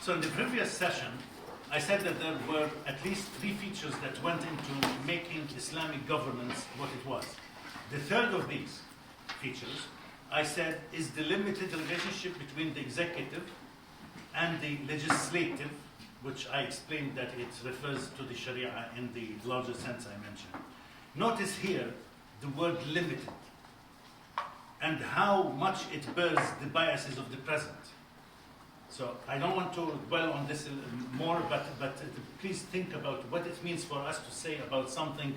So in the previous session, I said that there were at least 3 features that went into making Islamic governance what it was. The third of these features, I said, is the limited relationship between the executive and the legislative, which I explained that it refers to the Sharia in the larger sense I mentioned. Notice here the word limited and how much it bears the biases of the present. So I don't want to dwell on this more, but please think about what it means for us to say about something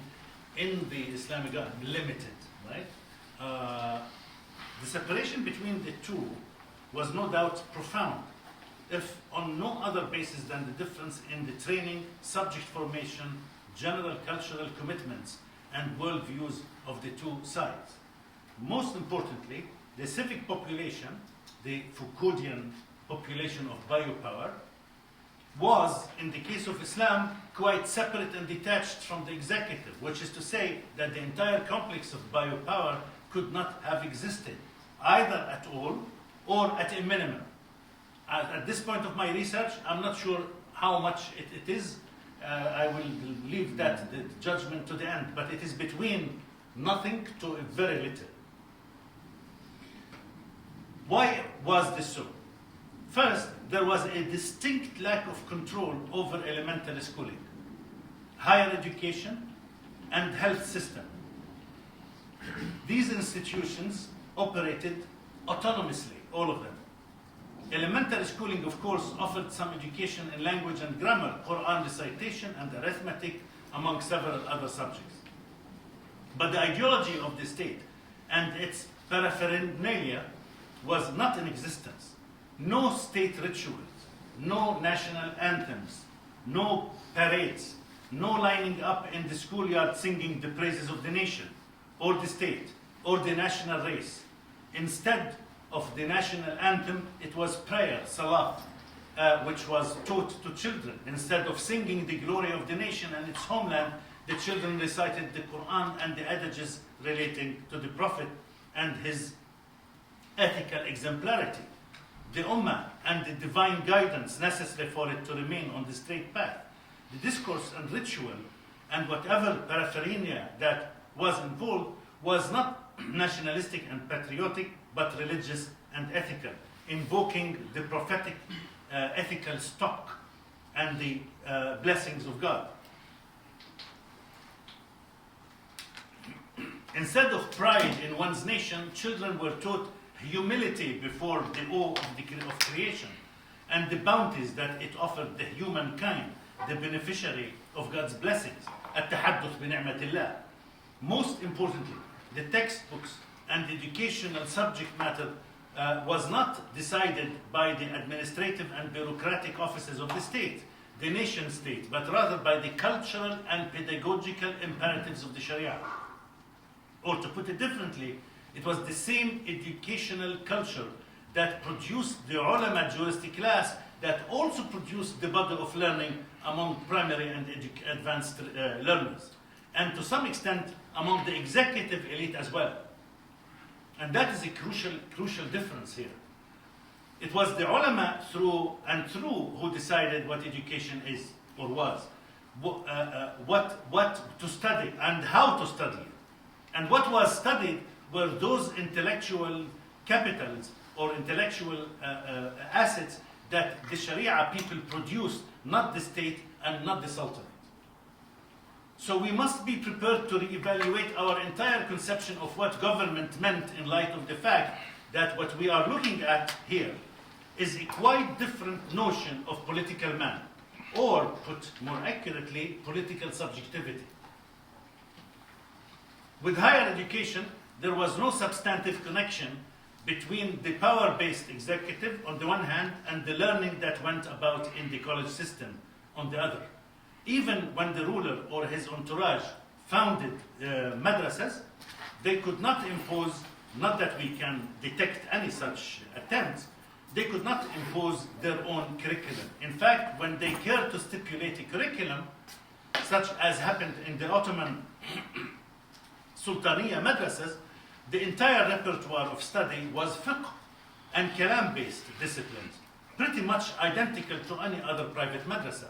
in the Islamic government, limited, right? The separation between the two was no doubt profound, if on no other basis than the difference in the training, subject formation, general cultural commitments, and worldviews of the two sides. Most importantly, the civic population, the Foucauldian population of biopower, was, in the case of Islam, quite separate and detached from the executive, which is to say that the entire complex of biopower could not have existed, either at all or at a minimum. At this point of my research, I'm not sure how much it is. I will leave that the judgment to the end, but it is between nothing to very little. Why was this so? First, there was a distinct lack of control over elementary schooling, higher education, and health system. These institutions operated autonomously, all of them. Elementary schooling, of course, offered some education in language and grammar, Quran recitation, and arithmetic, among several other subjects. But the ideology of the state and its paraphernalia was not in existence. No state rituals, no national anthems, no parades, no lining up in the schoolyard singing the praises of the nation, or the state, or the national race. Instead of the national anthem, it was prayer, salat, which was taught to children. Instead of singing the glory of the nation and its homeland, the children recited the Quran and the adages relating to the Prophet and his ethical exemplarity, the Ummah and the divine guidance necessary for it to remain on the straight path. The discourse and ritual and whatever paraphernalia that was involved was not nationalistic and patriotic, but religious and ethical, invoking the prophetic ethical stock and the blessings of God. Instead of pride in one's nation, children were taught humility before the awe of creation and the bounties that it offered the humankind, the beneficiary of God's blessings. التحدث بنعمة الله. Most importantly, the textbooks and the educational subject matter was not decided by the administrative and bureaucratic offices of the state, the nation state, but rather by the cultural and pedagogical imperatives of the Sharia. Or to put it differently, it was the same educational culture that produced the ulama jurist class that also produced the body of learning among primary and advanced learners, and to some extent among the executive elite as well. And that is a crucial difference here. It was the ulama through who decided what education is or was, what to study and how to study it. And what was studied were those intellectual capitals or intellectual assets that the Sharia people produced, not the state and not the Sultanate. So we must be prepared to reevaluate our entire conception of what government meant in light of the fact that what we are looking at here is a quite different notion of political man, or put more accurately, political subjectivity. With higher education, there was no substantive connection between the power-based executive on the one hand and the learning that went about in the college system on the other. Even when the ruler or his entourage founded madrasas, they could not impose, not that we can detect any such attempts, they could not impose their own curriculum. In fact, when they cared to stipulate a curriculum, such as happened in the Ottoman Sultaniya madrasas, the entire repertoire of study was fiqh and kalam-based disciplines, pretty much identical to any other private madrasa.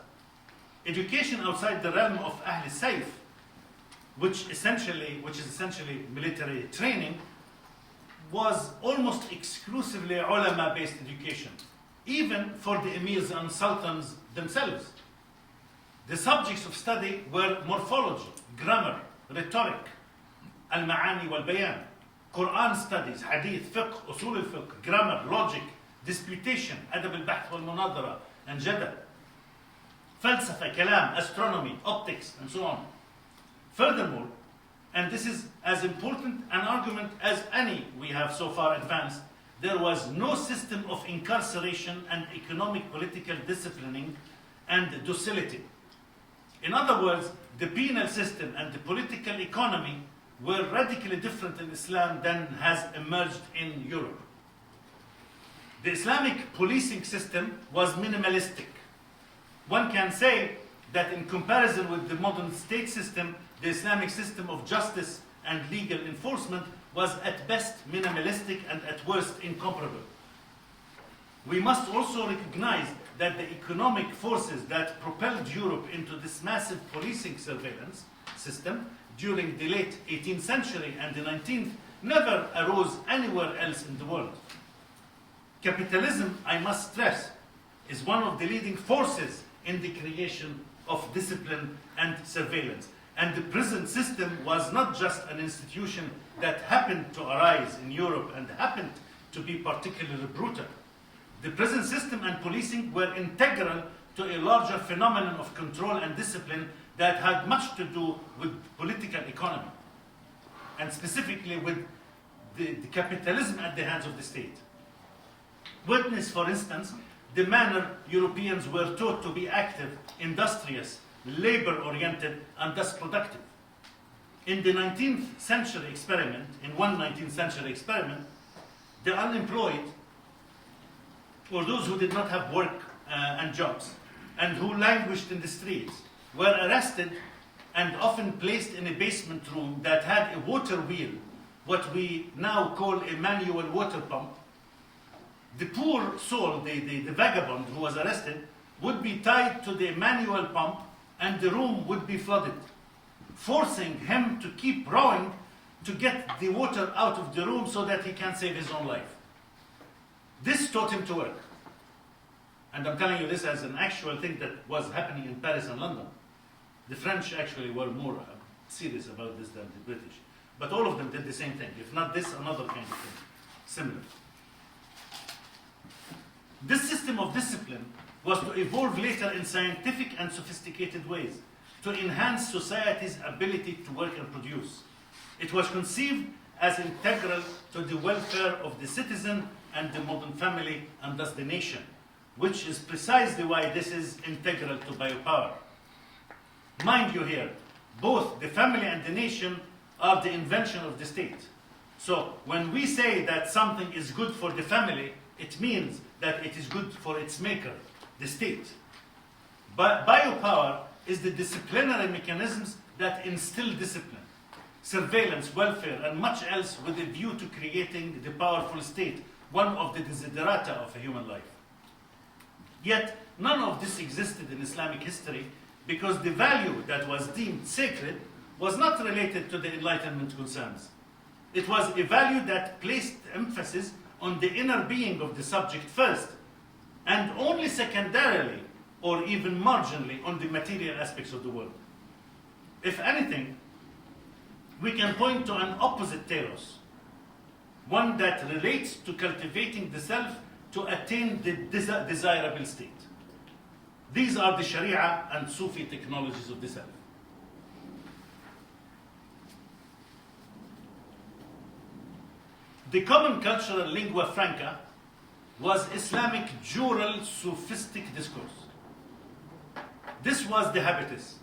Education outside the realm of Ahl Sayf, which is essentially military training, was almost exclusively ulama-based education, even for the emirs and sultans themselves. The subjects of study were morphology, grammar, rhetoric, al-ma'ani wal-bayan, Quran studies, hadith, fiqh, usul al-fiqh, grammar, logic, disputation, adab al-bahth wal-munadara, and jadal, falsafa, kalam, astronomy, optics, and so on. Furthermore, and this is as important an argument as any we have so far advanced, there was no system of incarceration and economic political disciplining and docility. In other words, the penal system and the political economy were radically different in Islam than has emerged in Europe. The Islamic policing system was minimalistic. One can say that in comparison with the modern state system, the Islamic system of justice and legal enforcement was at best minimalistic and at worst incomparable. We must also recognize that the economic forces that propelled Europe into this massive policing surveillance system during the late 18th century and the 19th never arose anywhere else in the world. Capitalism, I must stress, is one of the leading forces in the creation of discipline and surveillance. And the prison system was not just an institution that happened to arise in Europe and happened to be particularly brutal. The prison system and policing were integral to a larger phenomenon of control and discipline that had much to do with political economy, and specifically with the capitalism at the hands of the state. Witness, for instance, the manner Europeans were taught to be active, industrious, labor-oriented, and thus productive. In the 19th century experiment, in one 19th century experiment, the unemployed, or those who did not have work and jobs, and who languished in the streets, were arrested and often placed in a basement room that had a water wheel, what we now call a manual water pump. The poor soul, the vagabond who was arrested, would be tied to the manual pump and the room would be flooded, forcing him to keep rowing to get the water out of the room so that he can save his own life. This taught him to work. And I'm telling you this as an actual thing that was happening in Paris and London. The French actually were more serious about this than the British. But all of them did the same thing. If not this, another kind of thing. Similar. This system of discipline was to evolve later in scientific and sophisticated ways to enhance society's ability to work and produce. It was conceived as integral to the welfare of the citizen and the modern family and thus the nation, which is precisely why this is integral to biopower. Mind you here, both the family and the nation are the invention of the state. So when we say that something is good for the family, it means that it is good for its maker, the state. But biopower is the disciplinary mechanisms that instill discipline, surveillance, welfare, and much else with a view to creating the powerful state, one of the desiderata of a human life. Yet, none of this existed in Islamic history because the value that was deemed sacred was not related to the Enlightenment concerns. It was a value that placed emphasis on the inner being of the subject first, and only secondarily, or even marginally, on the material aspects of the world. If anything, we can point to an opposite telos, one that relates to cultivating the self to attain the desirable state. These are the Sharia and Sufi technologies of the self. The common cultural lingua franca was Islamic jural sophistic discourse. This was the habitus.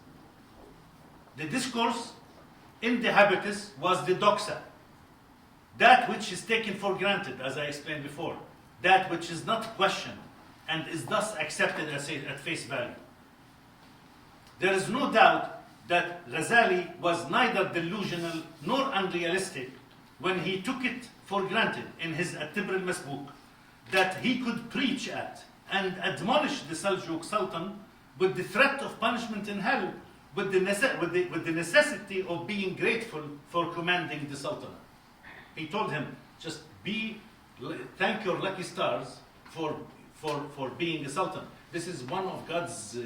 The discourse in the habitus was the doxa, that which is taken for granted, as I explained before, that which is not questioned and is thus accepted as at face value. There is no doubt that Ghazali was neither delusional nor unrealistic when he took it for granted in his At-Tibr al-Masbuk that he could preach at and admonish the Seljuk Sultan with the threat of punishment in hell, with the necessity of being grateful for commanding the Sultan. He told him, just thank your lucky stars for being a Sultan. This is one of God's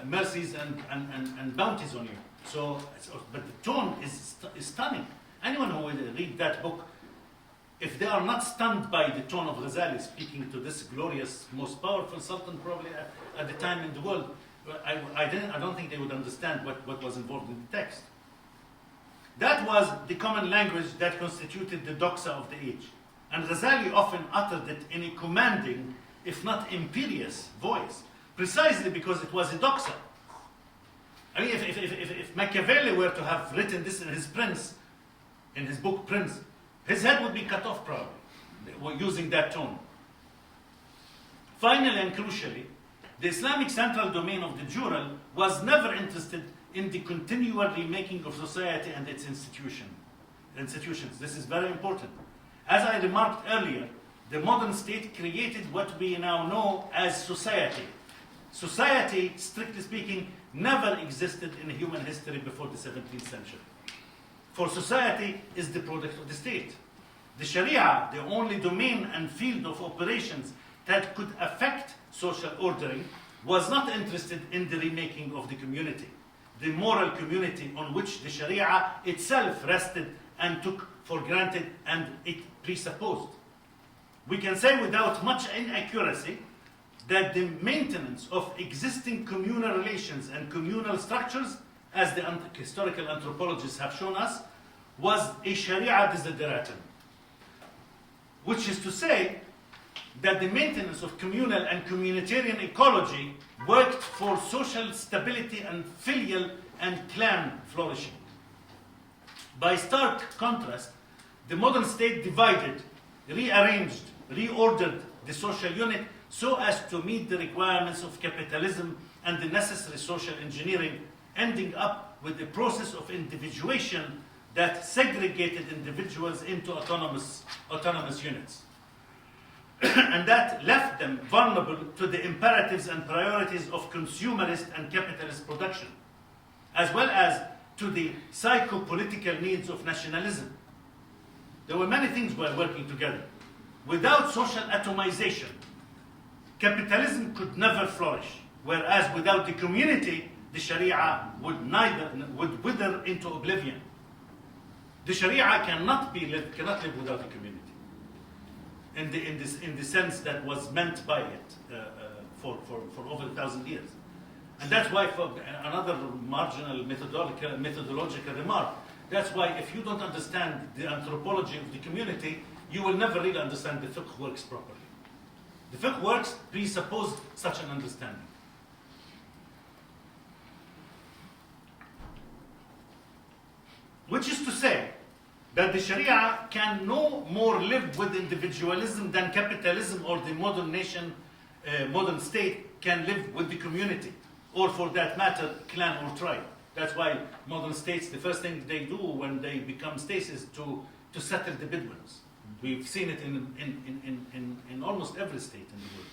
mercies and bounties on you. But the tone is stunning. Anyone who will read that book, if they are not stunned by the tone of Ghazali speaking to this glorious, most powerful Sultan probably at the time in the world, I don't think they would understand what was involved in the text. That was the common language that constituted the Doxa of the age. And Ghazali often uttered it in a commanding, if not imperious, voice, precisely because it was a Doxa. I mean, if Machiavelli were to have written this in his book Prince, his head would be cut off probably, using that tone. Finally and crucially, the Islamic central domain of the Jural was never interested in the continual remaking of society and its institutions. This is very important. As I remarked earlier, the modern state created what we now know as society. Society, strictly speaking, never existed in human history before the 17th century. For society is the product of the state. The Sharia, the only domain and field of operations that could affect social ordering, was not interested in the remaking of the community, the moral community on which the Sharia itself rested and took for granted and it presupposed. We can say without much inaccuracy that the maintenance of existing communal relations and communal structures, as the historical anthropologists have shown us, was a Sharia desideratum. Which is to say that the maintenance of communal and communitarian ecology worked for social stability and filial and clan flourishing. By stark contrast, the modern state divided, rearranged, reordered the social unit so as to meet the requirements of capitalism and the necessary social engineering, ending up with a process of individuation that segregated individuals into autonomous units. And that left them vulnerable to the imperatives and priorities of consumerist and capitalist production, as well as to the psycho-political needs of nationalism. There were many things were working together. Without social atomization, capitalism could never flourish, whereas without the community, the Sharia would wither into oblivion. The Sharia cannot live without the community, in the sense that was meant by it for over 1,000 years. And that's why, for another marginal methodological remark, that's why if you don't understand the anthropology of the community, you will never really understand the fiqh works properly. The fiqh works presuppose such an understanding. Which is to say that the Sharia can no more live with individualism than capitalism or the modern state can live with the community, or for that matter, clan or tribe. That's why modern states, the first thing they do when they become states is to settle the Bedouins. We've seen it in almost every state in the world.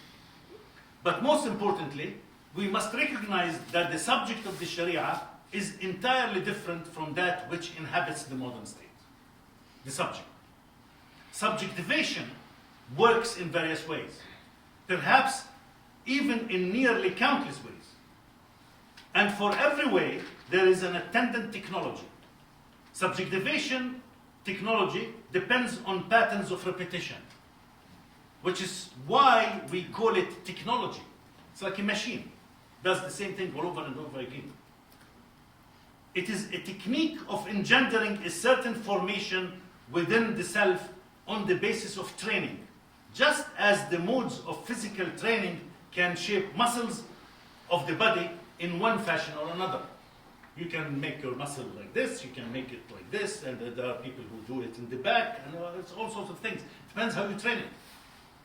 But most importantly, we must recognize that the subject of the Sharia is entirely different from that which inhabits the modern state. The subject. Subjectivation works in various ways, perhaps even in nearly countless ways. And for every way, there is an attendant technology. Subjectivation technology depends on patterns of repetition, which is why we call it technology. It's like a machine, does the same thing all over and over again. It is a technique of engendering a certain formation within the self on the basis of training, just as the modes of physical training can shape muscles of the body in one fashion or another. You can make your muscle like this, you can make it like this, and there are people who do it in the back, and it's all sorts of things. Depends how you train it.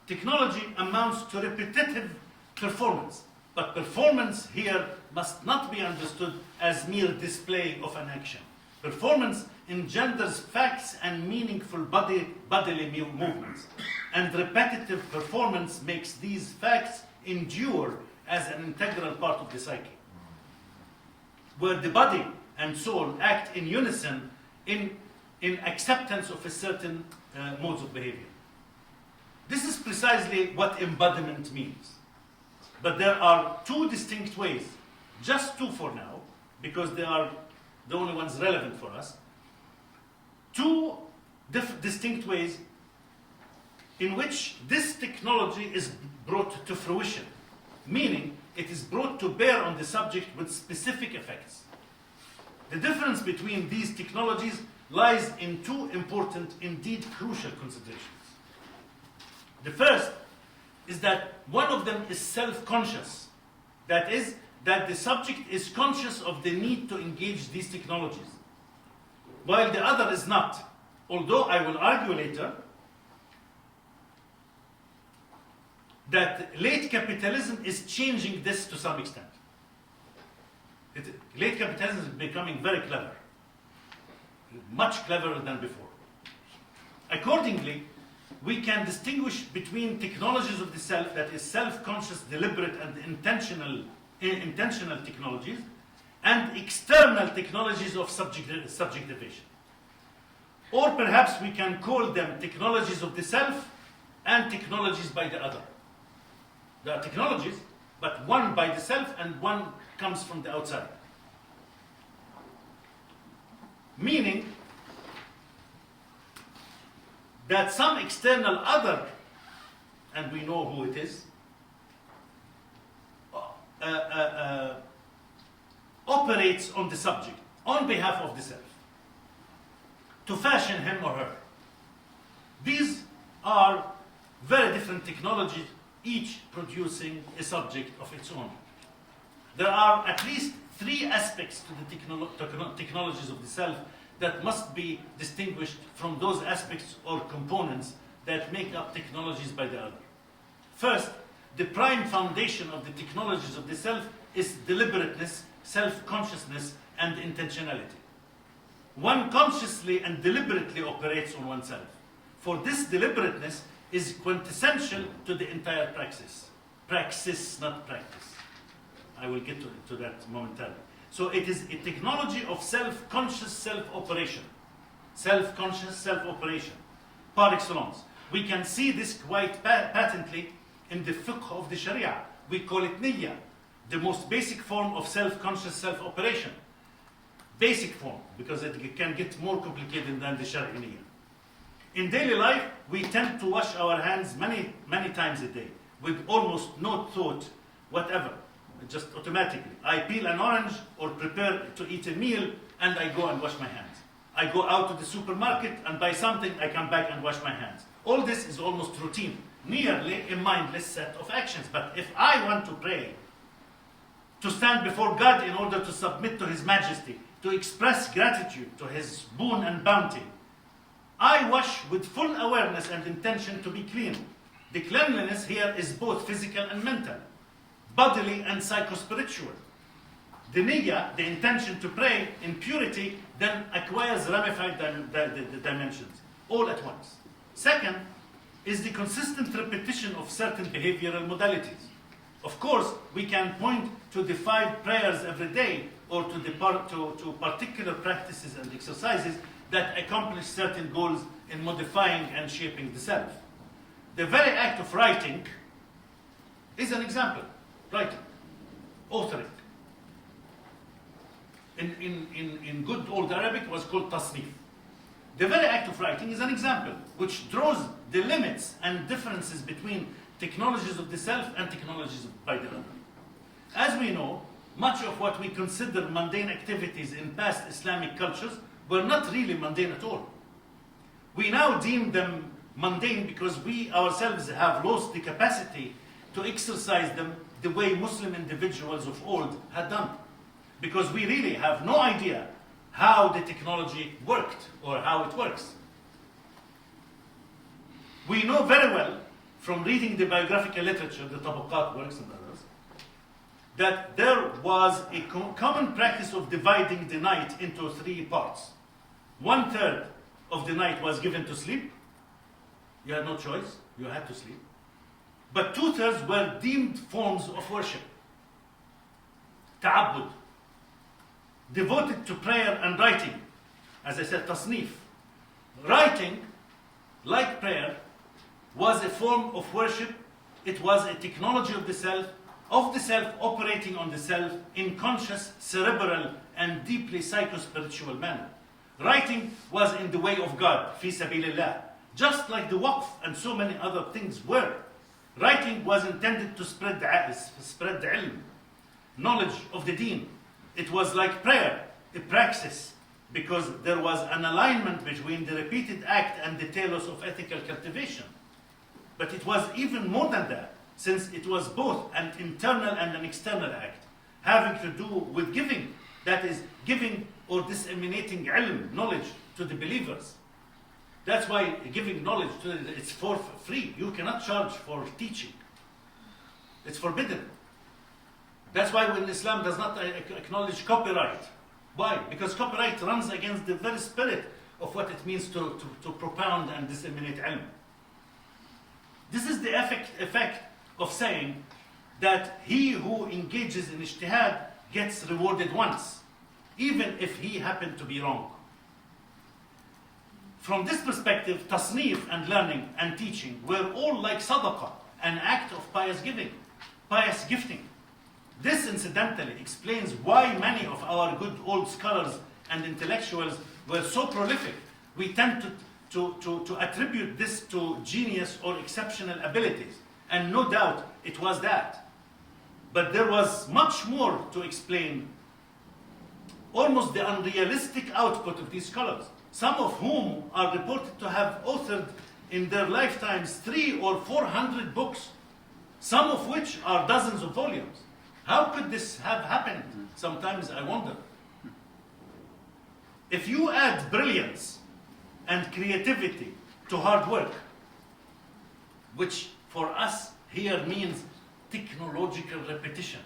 Technology amounts to repetitive performance, but performance here must not be understood as mere display of an action. Performance engenders facts and meaningful bodily movements. and repetitive performance makes these facts endure as an integral part of the psyche, where the body and soul act in unison in acceptance of a certain modes of behavior. This is precisely what embodiment means. But there are two distinct ways, just two for now, because they are the only ones relevant for us. Two distinct ways in which this technology is brought to fruition, meaning it is brought to bear on the subject with specific effects. The difference between these technologies lies in two important, indeed crucial considerations. The first is that one of them is self-conscious. That is, that the subject is conscious of the need to engage these technologies, while the other is not. Although I will argue later that late capitalism is changing this to some extent. Late capitalism is becoming very clever, much cleverer than before. Accordingly, we can distinguish between technologies of the self, that is self-conscious, deliberate, and intentional technologies, and external technologies of subjectivation. Or perhaps we can call them technologies of the self and technologies by the other. There are technologies, but one by the self and one comes from the outside. Meaning that some external other, and we know who it is, operates on the subject, on behalf of the self, to fashion him or her. These are very different technologies, each producing a subject of its own. There are at least three aspects to the technologies of the self that must be distinguished from those aspects or components that make up technologies by the other. First, the prime foundation of the technologies of the self is deliberateness, self-consciousness, and intentionality. One consciously and deliberately operates on oneself. For this deliberateness is quintessential to the entire praxis. Praxis, not practice. I will get to that momentarily. So it is a technology of self-conscious self-operation. Self-conscious self-operation, par excellence. We can see this quite patently in the fiqh of the Sharia. We call it niyyah, the most basic form of self-conscious self-operation. Basic form, because it can get more complicated than the Shari'a niyyah. In daily life, we tend to wash our hands many, many times a day, with almost no thought whatever, just automatically. I peel an orange or prepare to eat a meal, and I go and wash my hands. I go out to the supermarket and buy something, I come back and wash my hands. All this is almost routine, nearly a mindless set of actions. But if I want to pray, to stand before God in order to submit to His majesty, to express gratitude to His boon and bounty, I wash with full awareness and intention to be clean. The cleanliness here is both physical and mental, bodily and psychospiritual. The niyyah, the intention to pray in purity, then acquires ramified dimensions, all at once. Second is the consistent repetition of certain behavioral modalities. Of course, we can point to the 5 prayers every day, or to particular practices and exercises that accomplish certain goals in modifying and shaping the self. The very act of writing is an example. Writing, authoring. In good old Arabic, it was called tasnif. The very act of writing is an example which draws the limits and differences between technologies of the self and technologies by the other. As we know, much of what we consider mundane activities in past Islamic cultures were not really mundane at all. We now deem them mundane because we ourselves have lost the capacity to exercise them the way Muslim individuals of old had done. Because we really have no idea how the technology worked or how it works. We know very well from reading the biographical literature, the Tabaqat works and others, that there was a common practice of dividing the night into 3 parts. 1/3 of the night was given to sleep, You had no choice. You had to sleep. But 2/3 were deemed forms of worship. Ta'abbud. Devoted to prayer and writing. As I said, tasnif. Writing, like prayer, was a form of worship. It was a technology of the self operating on the self in conscious, cerebral, and deeply psycho-spiritual manner. Writing was in the way of God, fi sabilillah, just like the waqf and so many other things were. Writing was intended to spread ilm, knowledge of the deen. It was like prayer, a praxis, because there was an alignment between the repeated act and the telos of ethical cultivation. But it was even more than that, since it was both an internal and an external act, having to do with giving, that is, giving or disseminating ilm, knowledge, to the believers. That's why giving knowledge, it's for free. You cannot charge for teaching. It's forbidden. That's why when Islam does not acknowledge copyright. Why? Because copyright runs against the very spirit of what it means to propound and disseminate ilm. This is the effect of saying that he who engages in ijtihad gets rewarded once, even if he happened to be wrong. From this perspective, tasnif and learning and teaching were all like sadaqah, an act of pious gifting. This incidentally explains why many of our good old scholars and intellectuals were so prolific. We tend to attribute this to genius or exceptional abilities, and no doubt it was that. But there was much more to explain almost the unrealistic output of these scholars, some of whom are reported to have authored in their lifetimes 300 or 400 books, some of which are dozens of volumes. How could this have happened? Sometimes I wonder. If you add brilliance and creativity to hard work, which for us here means technological repetition,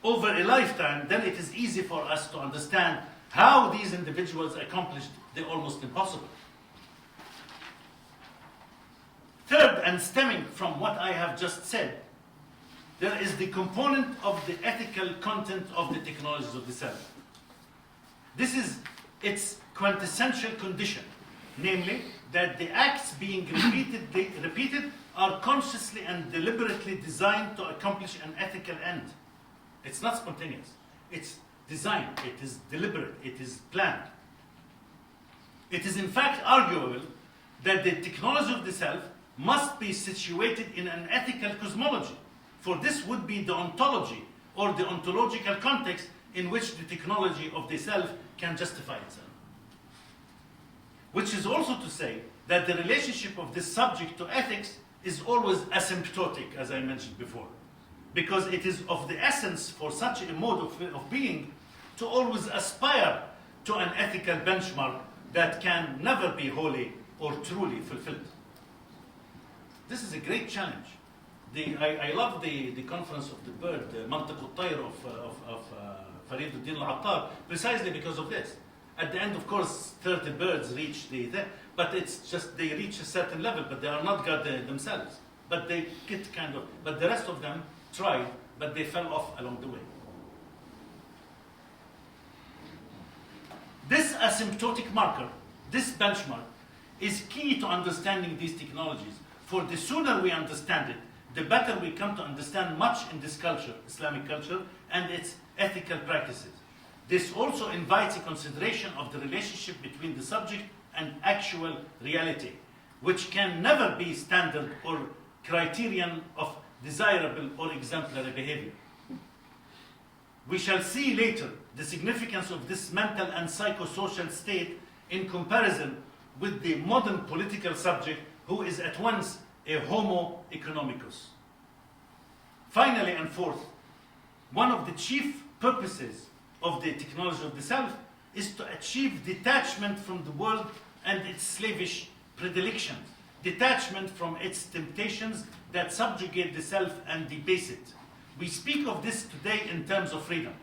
over a lifetime, then it is easy for us to understand how these individuals accomplished the almost impossible. Third, and stemming from what I have just said, there is the component of the ethical content of the technologies of the self. This is its quintessential condition, namely that the acts being repeated are consciously and deliberately designed to accomplish an ethical end. It's not spontaneous. It's designed. It is deliberate. It is planned. It is in fact arguable that the technology of the self must be situated in an ethical cosmology, for this would be the ontology or the ontological context in which the technology of the self can justify itself. Which is also to say that the relationship of this subject to ethics is always asymptotic, as I mentioned before, because it is of the essence for such a mode of being to always aspire to an ethical benchmark that can never be wholly or truly fulfilled. This is a great challenge. I love the conference of the bird, Mantiq al-Tayr of Fariduddin al-Attar, precisely because of this. At the end, of course, 30 birds reach but it's just they reach a certain level, but they are not God themselves. But they get but the rest of them tried, but they fell off along the way. This asymptotic marker, this benchmark, is key to understanding these technologies. For the sooner we understand it, the better we come to understand much in this culture, Islamic culture, and its ethical practices. This also invites a consideration of the relationship between the subject and actual reality, which can never be standard or criterion of desirable or exemplary behavior. We shall see later the significance of this mental and psychosocial state in comparison with the modern political subject, who is at once a Homo Economicus. Finally and fourth, one of the chief purposes of the technology of the self is to achieve detachment from the world and its slavish predilections, detachment from its temptations that subjugate the self and debase it. We speak of this today in terms of freedom,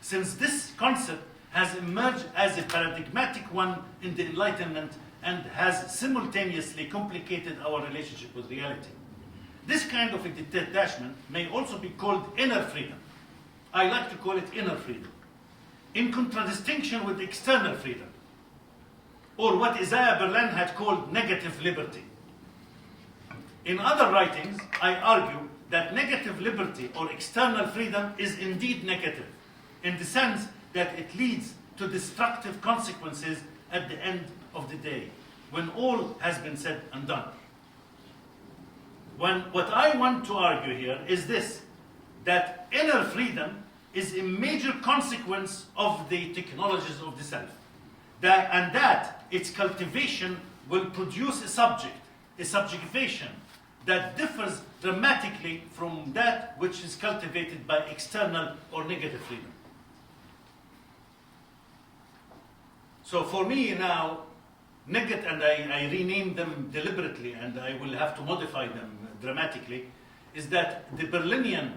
since this concept has emerged as a paradigmatic one in the Enlightenment and has simultaneously complicated our relationship with reality. This kind of a detachment may also be called inner freedom. I like to call it inner freedom, in contradistinction with external freedom, or what Isaiah Berlin had called negative liberty. In other writings, I argue that negative liberty or external freedom is indeed negative, in the sense that it leads to destructive consequences at the end of the day, when all has been said and done. What I want to argue here is this, that inner freedom is a major consequence of the technologies of the self, and that its cultivation will produce a subjectivation that differs dramatically from that which is cultivated by external or negative freedom. So for me now, negative, and I rename them deliberately, and I will have to modify them dramatically, is that the Berlinian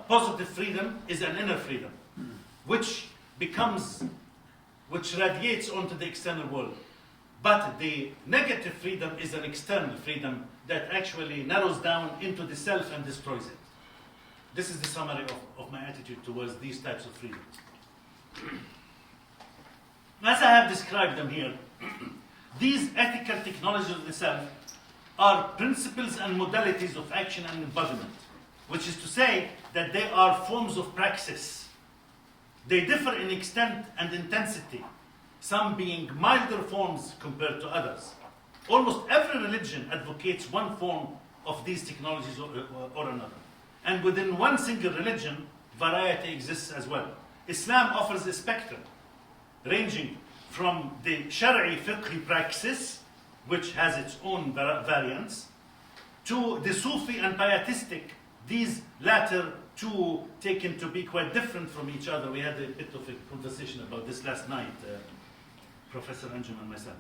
positive freedom is an inner freedom, which radiates onto the external world. But the negative freedom is an external freedom that actually narrows down into the self and destroys it. This is the summary of my attitude towards these types of freedom. As I have described them here, these ethical technologies of the self are principles and modalities of action and embodiment, which is to say that they are forms of praxis. They differ in extent and intensity, some being milder forms compared to others. Almost every religion advocates one form of these technologies or another. And within one single religion, variety exists as well. Islam offers a spectrum ranging from the Shari'i fiqhi praxis, which has its own variants, to the Sufi and pietistic, these latter two taken to be quite different from each other. We had a bit of a conversation about this last night, Professor Anjum and myself.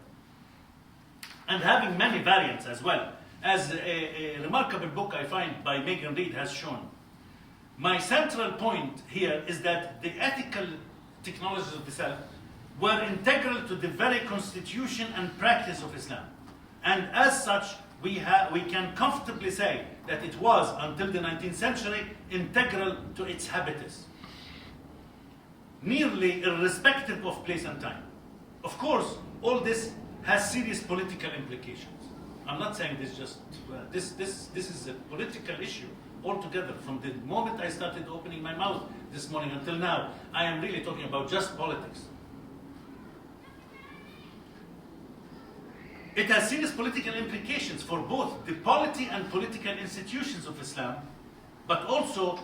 And having many variants as well, as a remarkable book I find by Megan Reed has shown. My central point here is that the ethical technologies of the self were integral to the very constitution and practice of Islam. And as such, we can comfortably say that it was, until the 19th century, integral to its habitus, nearly irrespective of place and time. Of course, all this has serious political implications. I'm not saying this just, this is a political issue altogether. From the moment I started opening my mouth this morning until now, I am really talking about just politics. It has serious political implications for both the polity and political institutions of Islam, but also,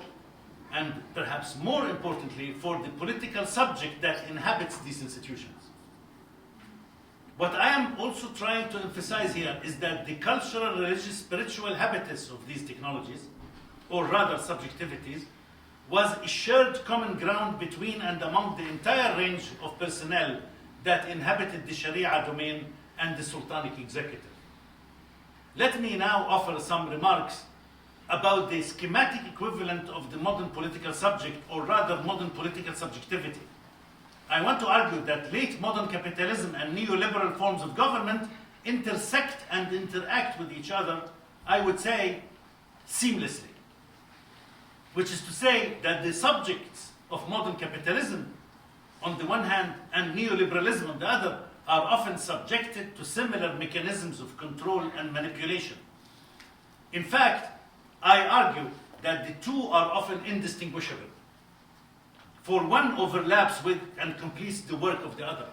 and perhaps more importantly, for the political subject that inhabits these institutions. What I am also trying to emphasize here is that the cultural, religious, spiritual habitus of these technologies, or rather subjectivities, was a shared common ground between and among the entire range of personnel that inhabited the Sharia domain and the Sultanic executive. Let me now offer some remarks about the schematic equivalent of the modern political subject, or rather modern political subjectivity. I want to argue that late modern capitalism and neoliberal forms of government intersect and interact with each other, I would say, seamlessly. Which is to say that the subjects of modern capitalism, on the one hand, and neoliberalism on the other, are often subjected to similar mechanisms of control and manipulation. In fact, I argue that the two are often indistinguishable, for one overlaps with and completes the work of the other.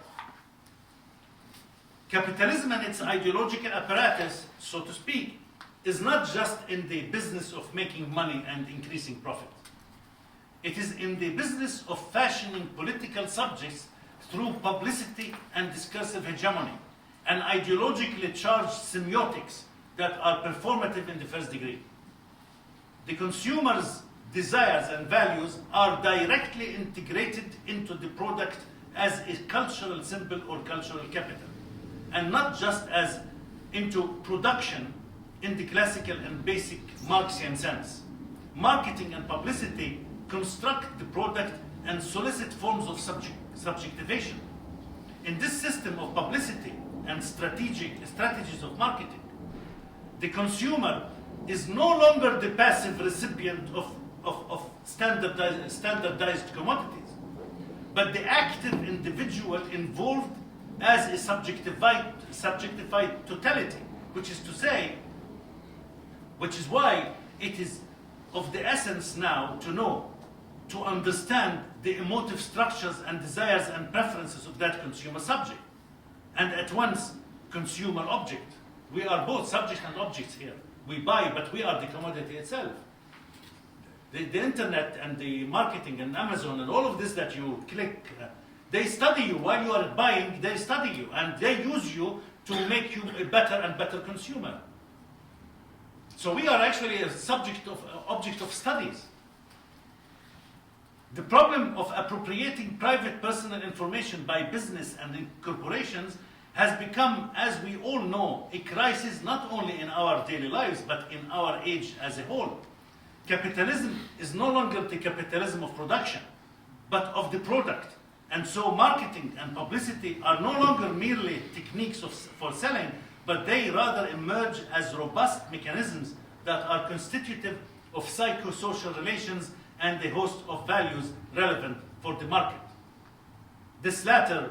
Capitalism and its ideological apparatus, so to speak, is not just in the business of making money and increasing profit. It is in the business of fashioning political subjects through publicity and discursive hegemony, and ideologically charged semiotics that are performative in the first degree. The consumer's desires and values are directly integrated into the product as a cultural symbol or cultural capital, and not just as into production in the classical and basic Marxian sense. Marketing and publicity construct the product and solicit forms of subjectivation. In this system of publicity, and strategies of marketing. The consumer is no longer the passive recipient of standardized commodities, but the active individual involved as a subjectified totality, which is to say, which is why it is of the essence now to know, to understand the emotive structures and desires and preferences of that consumer subject, and at once consumer object. We are both subject and objects here. We buy, but we are the commodity itself. The internet and the marketing and Amazon and all of this that you click, they study you while you are buying. They study you and they use you to make you a better and better consumer. So we are actually a object of studies. The problem of appropriating private personal information by business and corporations has become, as we all know, a crisis not only in our daily lives, but in our age as a whole. Capitalism is no longer the capitalism of production, but of the product. And so marketing and publicity are no longer merely techniques for selling, but they rather emerge as robust mechanisms that are constitutive of psychosocial relations and a host of values relevant for the market. This latter,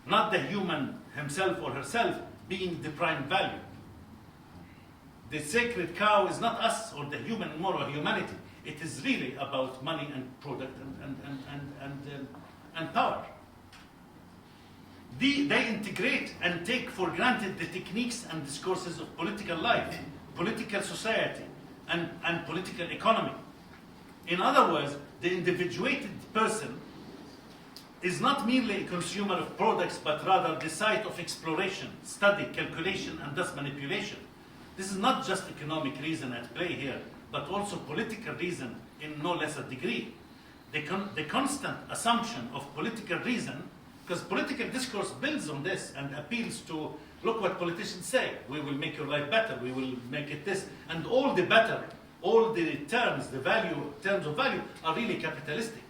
not the human himself or herself, being the prime value. The sacred cow is not us or the human moral humanity. It is really about money and product and power. They integrate and take for granted the techniques and discourses of political life, political society, and political economy. In other words, the individuated person is not merely a consumer of products, but rather the site of exploration, study, calculation, and thus manipulation. This is not just economic reason at play here, but also political reason in no lesser degree. The constant assumption of political reason, because political discourse builds on this and appeals to, look what politicians say, we will make your life better, we will make it this, and all the better, all the terms, terms of value are really capitalistic.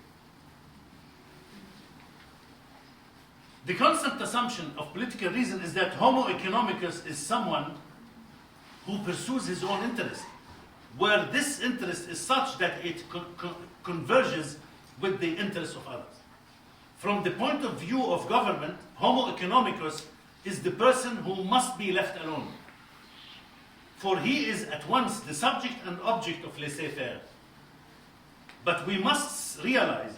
The constant assumption of political reason is that Homo Economicus is someone who pursues his own interest, where this interest is such that it converges with the interests of others. From the point of view of government, Homo Economicus is the person who must be left alone, for he is at once the subject and object of laissez-faire. But we must realize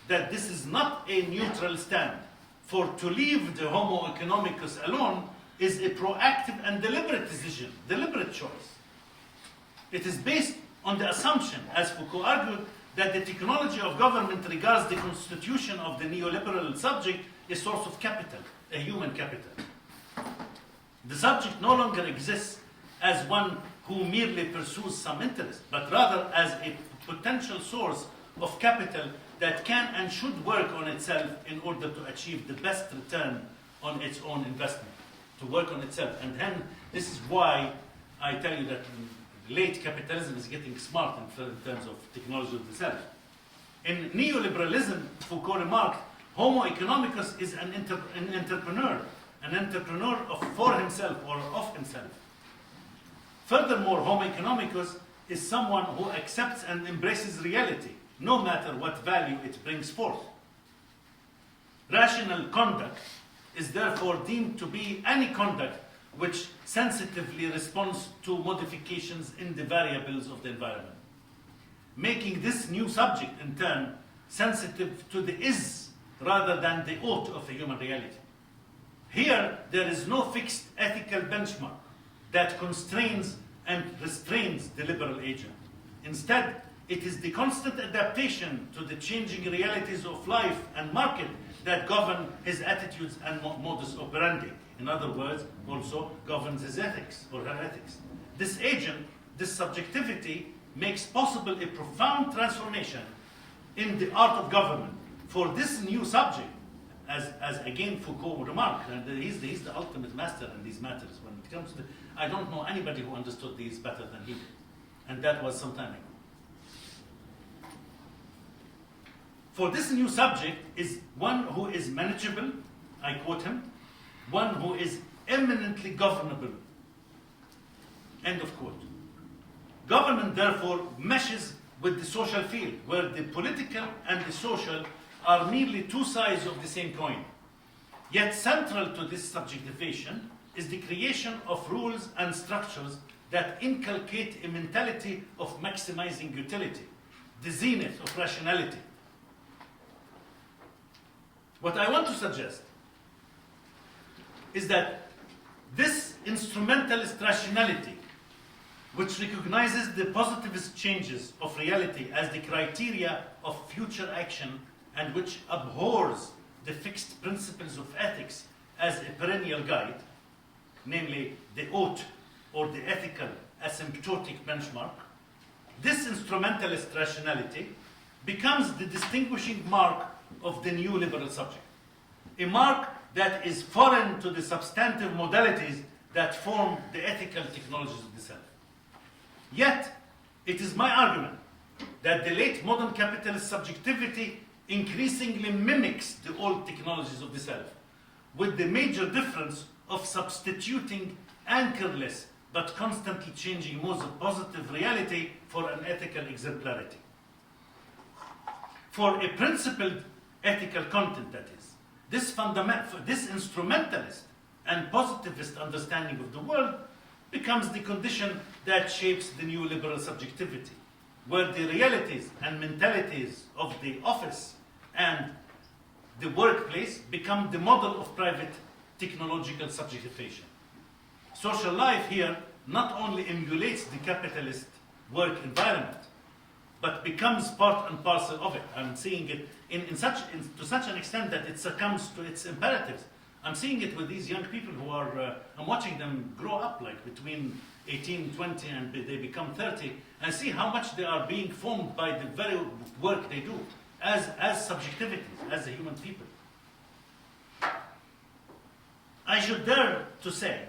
that this is not a neutral stand, for to leave the Homo Economicus alone is a proactive and deliberate decision, deliberate choice. It is based on the assumption, as Foucault argued, that the technology of government regards the constitution of the neoliberal subject a source of capital, a human capital. The subject no longer exists as one who merely pursues some interest, but rather as a potential source of capital that can and should work on itself in order to achieve the best return on its own investment, to work on itself. And then this is why I tell you that late capitalism is getting smart in terms of technology of the self. In neoliberalism, Foucault remarked, Homo economicus is an entrepreneur for himself or of himself. Furthermore, Homo economicus is someone who accepts and embraces reality, no matter what value it brings forth. Rational conduct is therefore deemed to be any conduct which sensitively responds to modifications in the variables of the environment, making this new subject, in turn, sensitive to the is rather than the ought of a human reality. Here, there is no fixed ethical benchmark that constrains and restrains the liberal agent. Instead, it is the constant adaptation to the changing realities of life and market that govern his attitudes and modus operandi. In other words, also governs his ethics or her ethics. This agent, this subjectivity, makes possible a profound transformation in the art of government. For this new subject, as again Foucault remarked, and he's the ultimate master in these matters. When it comes to, I don't know anybody who understood these better than he did, and that was some time ago. For this new subject is one who is manageable, I quote him, one who is eminently governable. End of quote. Government, therefore, meshes with the social field, where the political and the social are merely two sides of the same coin. Yet central to this subjectivation is the creation of rules and structures that inculcate a mentality of maximizing utility, the zenith of rationality. What I want to suggest is that this instrumentalist rationality, which recognizes the positivist changes of reality as the criteria of future action and which abhors the fixed principles of ethics as a perennial guide, namely the ought or the ethical asymptotic benchmark, this instrumentalist rationality becomes the distinguishing mark of the new liberal subject, a mark that is foreign to the substantive modalities that form the ethical technologies of the self. Yet, it is my argument that the late modern capitalist subjectivity increasingly mimics the old technologies of the self, with the major difference of substituting anchorless but constantly changing modes of positive reality for an ethical exemplarity. For a principled ethical content, that is, this instrumentalist and positivist understanding of the world becomes the condition that shapes the new liberal subjectivity, where the realities and mentalities of the office and the workplace become the model of private technological subjectivation. Social life here not only emulates the capitalist work environment, but becomes part and parcel of it. I'm seeing it to such an extent that it succumbs to its imperatives. I'm seeing it with these young people who are, I'm watching them grow up, like between 18, 20, and they become 30, and see how much they are being formed by the very work they do as subjectivities, as a human people. I should dare to say,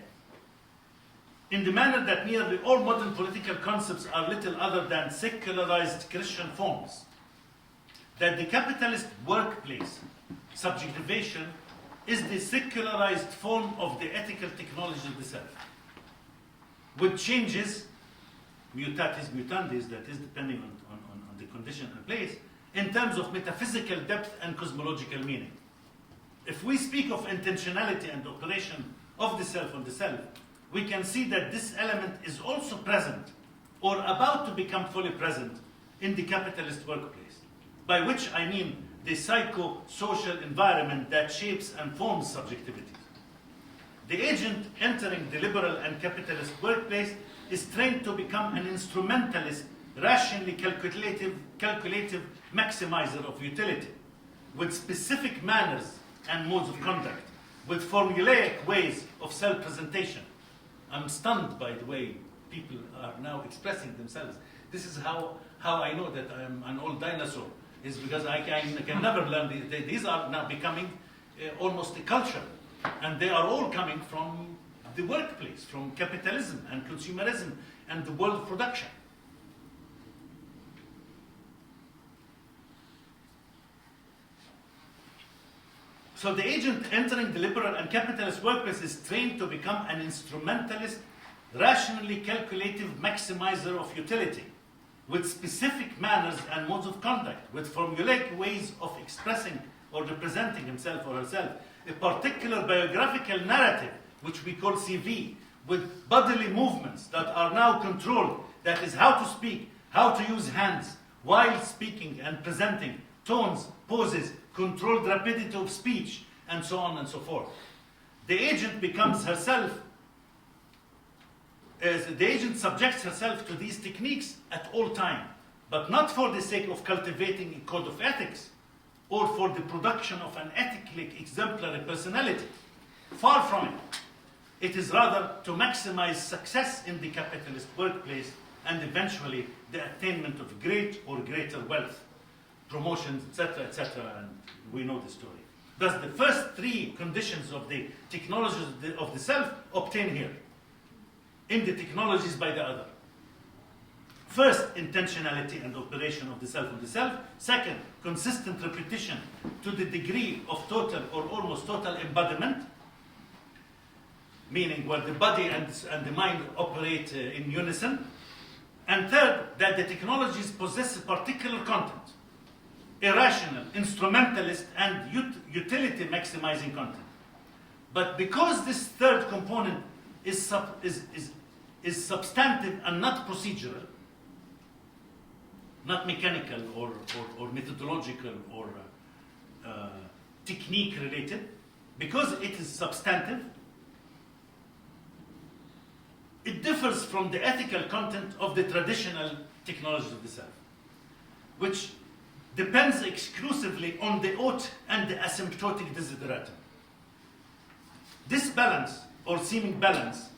in the manner that nearly all modern political concepts are little other than secularized Christian forms, that the capitalist workplace subjectivation is the secularized form of the ethical technology of the self, with changes, mutatis mutandis, that is, depending on the condition and place, in terms of metaphysical depth and cosmological meaning. If we speak of intentionality and operation of the self on the self, we can see that this element is also present, or about to become fully present, in the capitalist workplace, by which I mean the psycho-social environment that shapes and forms subjectivity. The agent entering the liberal and capitalist workplace is trained to become an instrumentalist, rationally calculative maximizer of utility, with specific manners and modes of conduct, with formulaic ways of self-presentation. I'm stunned by the way people are now expressing themselves. This is how I know that I'm an old dinosaur, is because I can never learn. These are now becoming almost a culture, and they are all coming from the workplace, from capitalism and consumerism and the world of production. So the agent entering the liberal and capitalist workplace is trained to become an instrumentalist, rationally calculative maximizer of utility, with specific manners and modes of conduct, with formulaic ways of expressing or representing himself or herself, a particular biographical narrative, which we call CV, with bodily movements that are now controlled, that is how to speak, how to use hands, while speaking and presenting, tones, poses, controlled rapidity of speech, and so on and so forth. The agent becomes herself, the agent subjects herself to these techniques at all time, but not for the sake of cultivating a code of ethics or for the production of an ethically exemplary personality. Far from it. It is rather to maximize success in the capitalist workplace and eventually the attainment of great or greater wealth, promotions, etc., etc., and we know the story. Thus, the first three conditions of the technologies of the self obtain here, in the technologies by the other. First, intentionality and operation of the self on the self. Second, consistent repetition to the degree of total or almost total embodiment. meaning where the body and the mind operate in unison. And third, that the technologies possess a particular content, irrational, instrumentalist, and utility maximizing content. But because this third component is substantive and not procedural, not mechanical or methodological or technique related, because it is substantive, it differs from the ethical content of the traditional technologies of the self, which depends exclusively on the ought and the asymptotic desideratum. This balance, or seeming balance,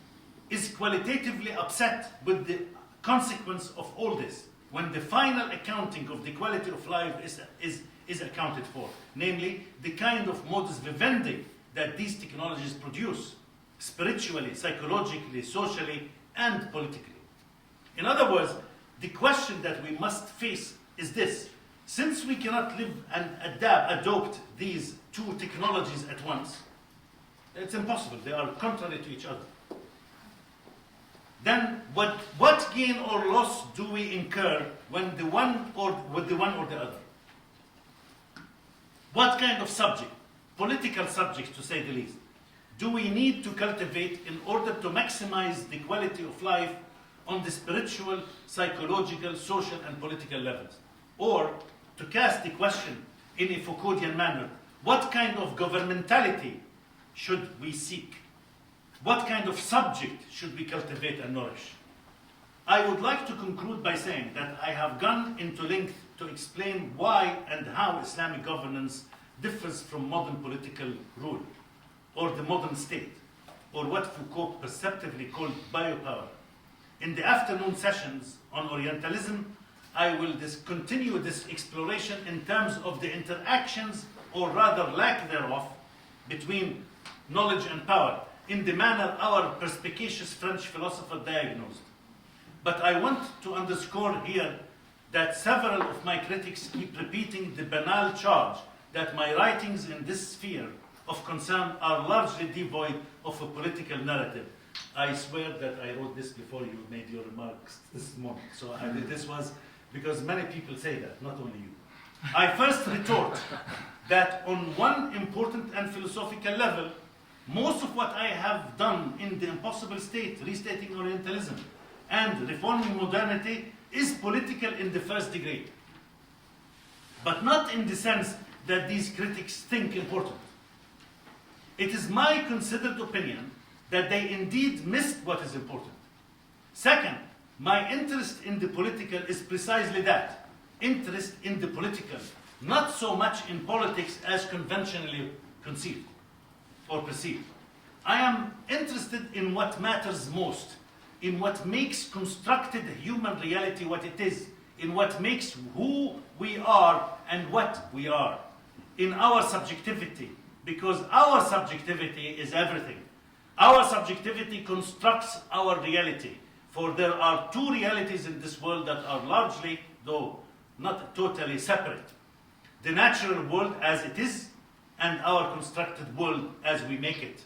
is qualitatively upset with the consequence of all this, when the final accounting of the quality of life is accounted for, namely the kind of modus vivendi that these technologies produce, spiritually, psychologically, socially, and politically. In other words, the question that we must face is this: since we cannot live and adopt these two technologies at once, it's impossible, they are contrary to each other. Then what gain or loss do we incur when with the one or the other? What kind of subject, political subject to say the least, do we need to cultivate in order to maximize the quality of life on the spiritual, psychological, social, and political levels? Or, to cast the question in a Foucauldian manner, what kind of governmentality should we seek? What kind of subject should we cultivate and nourish? I would like to conclude by saying that I have gone into length to explain why and how Islamic governance differs from modern political rule, or the modern state, or what Foucault perceptively called biopower. In the afternoon sessions on Orientalism, I will continue this exploration in terms of the interactions, or rather lack thereof, between knowledge and power, in the manner our perspicacious French philosopher diagnosed. But I want to underscore here that several of my critics keep repeating the banal charge that my writings in this sphere of concern are largely devoid of a political narrative. I swear that I wrote this before you made your remarks this morning. So this was because many people say that, not only you. I first retort that on one important and philosophical level, most of what I have done in The Impossible State, Restating Orientalism, and Reforming Modernity is political in the first degree, but not in the sense that these critics think important. It is my considered opinion that they indeed missed what is important. Second, my interest in the political is precisely that, interest in the political, not so much in politics as conventionally conceived or perceived. I am interested in what matters most, in what makes constructed human reality what it is, in what makes who we are and what we are, in our subjectivity, because our subjectivity is everything. Our subjectivity constructs our reality, for there are two realities in this world that are largely, though not totally, separate. The natural world as it is, and our constructed world as we make it.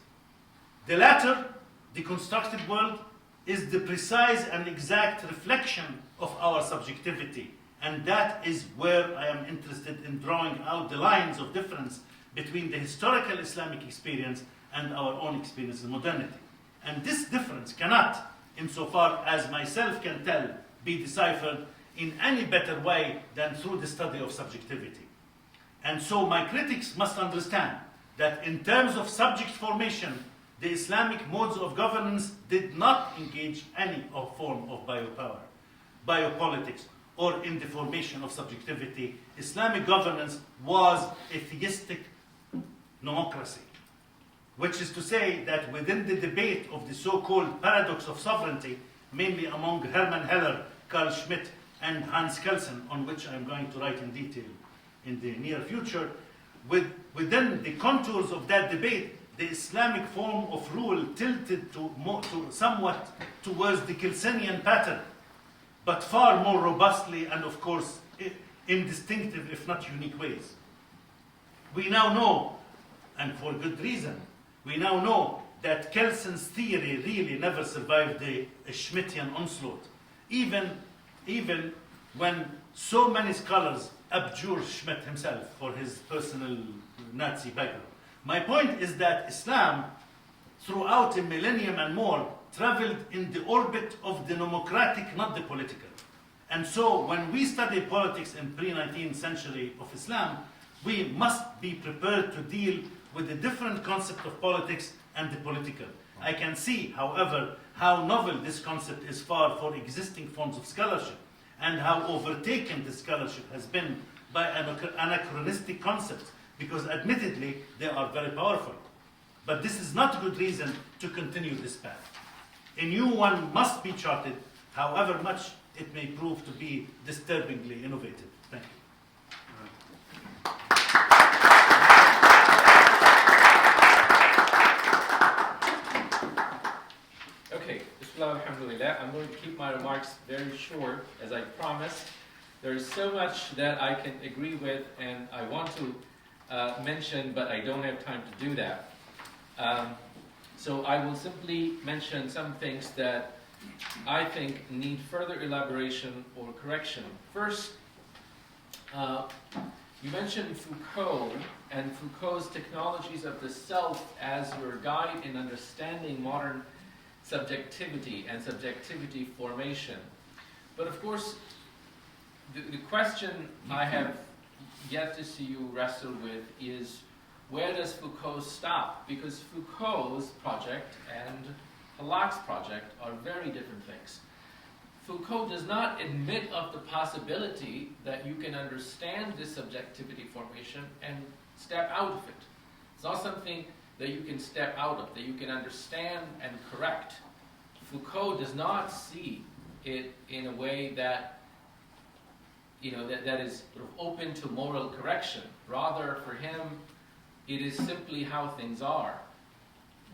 The latter, the constructed world, is the precise and exact reflection of our subjectivity, and that is where I am interested in drawing out the lines of difference between the historical Islamic experience and our own experience in modernity. And this difference cannot, insofar as myself can tell, be deciphered in any better way than through the study of subjectivity. And so my critics must understand that in terms of subject formation, the Islamic modes of governance did not engage any form of biopower, biopolitics, or in the formation of subjectivity. Islamic governance was a theistic nomocracy, which is to say that within the debate of the so-called paradox of sovereignty, mainly among Hermann Heller, Carl Schmitt, and Hans Kelsen, on which I'm going to write in detail in the near future, within the contours of that debate, the Islamic form of rule tilted to somewhat towards the Kelsenian pattern, but far more robustly and, of course, in distinctive, if not unique ways. We now know, and for good reason, we now know that Kelsen's theory really never survived the Schmittian onslaught, even when so many scholars abjure Schmitt himself for his personal Nazi background. My point is that Islam, throughout a millennium and more, traveled in the orbit of the democratic, not the political. And so when we study politics in pre-19th century of Islam, we must be prepared to deal with the different concept of politics and the political. I can see, however, how novel this concept is far for existing forms of scholarship, and how overtaken this scholarship has been by anachronistic concepts, because admittedly they are very powerful. But this is not a good reason to continue this path. A new one must be charted, however much it may prove to be disturbingly innovative. Thank you. Okay, Bismillah, alhamdulillah. I'm going to keep my remarks very short, as I promised. There is so much that I can agree with and I want to mention, but I don't have time to do that. So I will simply mention some things that I think need further elaboration or correction. First, you mentioned Foucault and Foucault's technologies of the self as your guide in understanding modern subjectivity and subjectivity formation. But of course, the question I have yet to see you wrestle with is, where does Foucault stop? Because Foucault's project and Hallaq's project are very different things. Foucault does not admit of the possibility that you can understand this subjectivity formation and step out of it. It's not something that you can step out of, that you can understand and correct. Foucault does not see it in a way that, that is sort of open to moral correction. Rather, for him, it is simply how things are.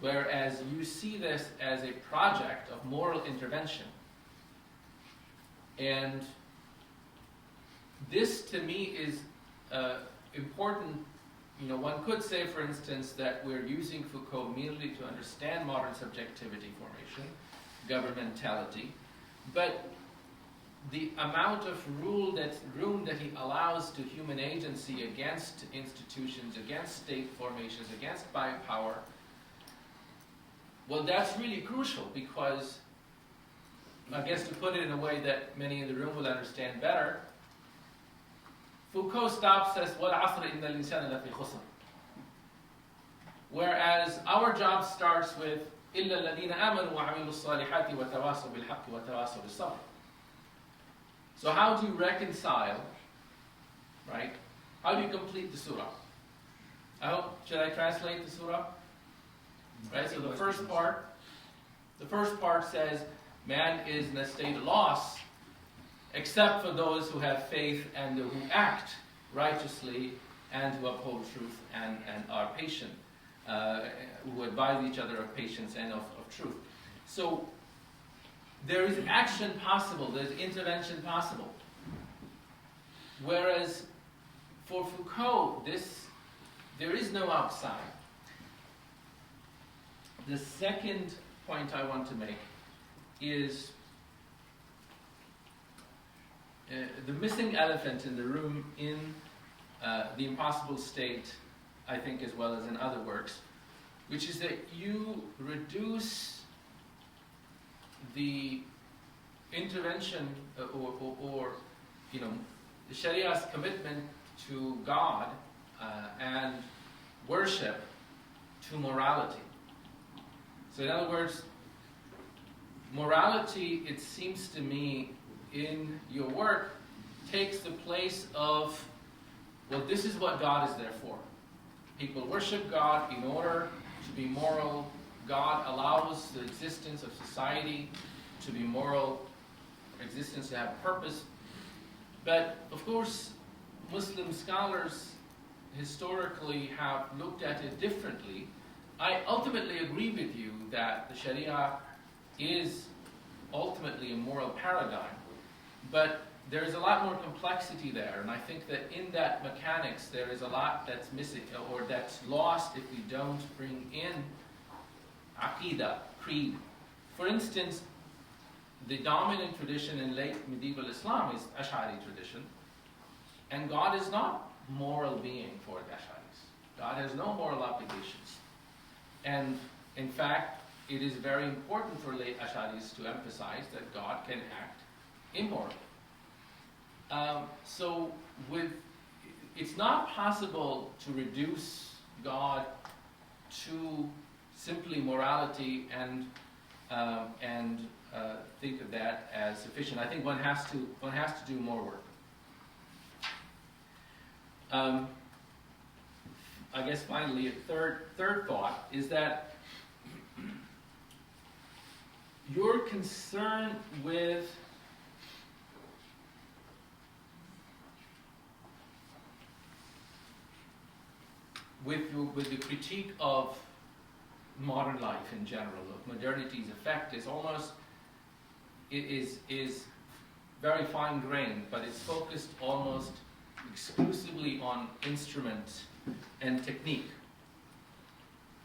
Whereas you see this as a project of moral intervention. And this, to me, is important. One could say, for instance, that we're using Foucault merely to understand modern subjectivity formation, governmentality, but the amount of room that he allows to human agency against institutions, against state formations, against biopower, well, that's really crucial, because, I guess to put it in a way that many in the room will understand better, Foucault stops as وَالْعَصْرِ إِنَّ الْإِنسَانَ لَفِي خُسْرٍ. Whereas our job starts with إِلَّا الَّذِينَ آمَنُوا وَعَمِلُوا الصَّالِحَاتِ وَتَوَاصَوْا بِالْحَقِّ وَتَوَاصَوْا بِالصَّبْرِ. So how do you reconcile, right? How do you complete the surah? Should I translate the surah? Right, so the first part says, man is in a state of loss, except for those who have faith and who act righteously and who uphold truth and are patient, who advise each other of patience and of truth. So there is action possible, there's intervention possible. Whereas for Foucault, there is no outside. The second point I want to make is the missing elephant in the room in The Impossible State, I think, as well as in other works, which is that you reduce the intervention or the Sharia's commitment to God and worship to morality. So in other words, morality, it seems to me, in your work, takes the place of, well, this is what God is there for. People worship God in order to be moral. God allows the existence of society to be moral, existence to have purpose. But, of course, Muslim scholars historically have looked at it differently. I ultimately agree with you that the Sharia is ultimately a moral paradigm, but there's a lot more complexity there, and I think that in that mechanics there is a lot that's missing or that's lost if we don't bring in aqidah, creed. For instance, the dominant tradition in late medieval Islam is Ash'ari tradition, and God is not moral being for the Ash'aris. God has no moral obligations. And in fact, it is very important for late Ash'aris to emphasize that God can act immorally. It's not possible to reduce God to simply morality and think of that as sufficient. I think one has to do more work. I guess finally, a third thought is that your concern with the critique of modern life in general, of modernity's effect, is almost is very fine-grained, but it's focused almost exclusively on instrument and technique.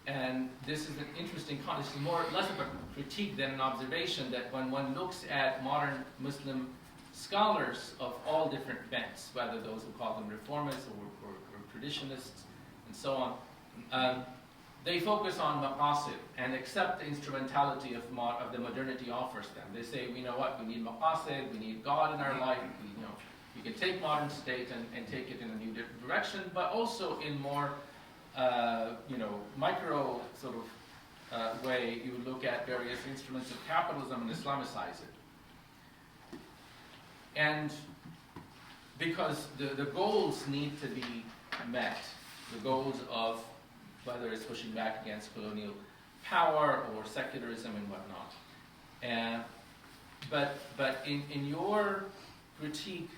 And this is an interesting concept. It's less of a critique than an observation that when one looks at modern Muslim scholars of all different bents, whether those who call them reformists or traditionalists and so on, they focus on maqasid and accept the instrumentality of the modernity offers them. They say, you know what, we need maqasid, we need God in our life, we can take modern state and take it in a new direction, but also in more micro sort of way, you look at various instruments of capitalism and Islamicize it. And because the goals need to be met, the goals of whether it's pushing back against colonial power or secularism and whatnot. But in your critique,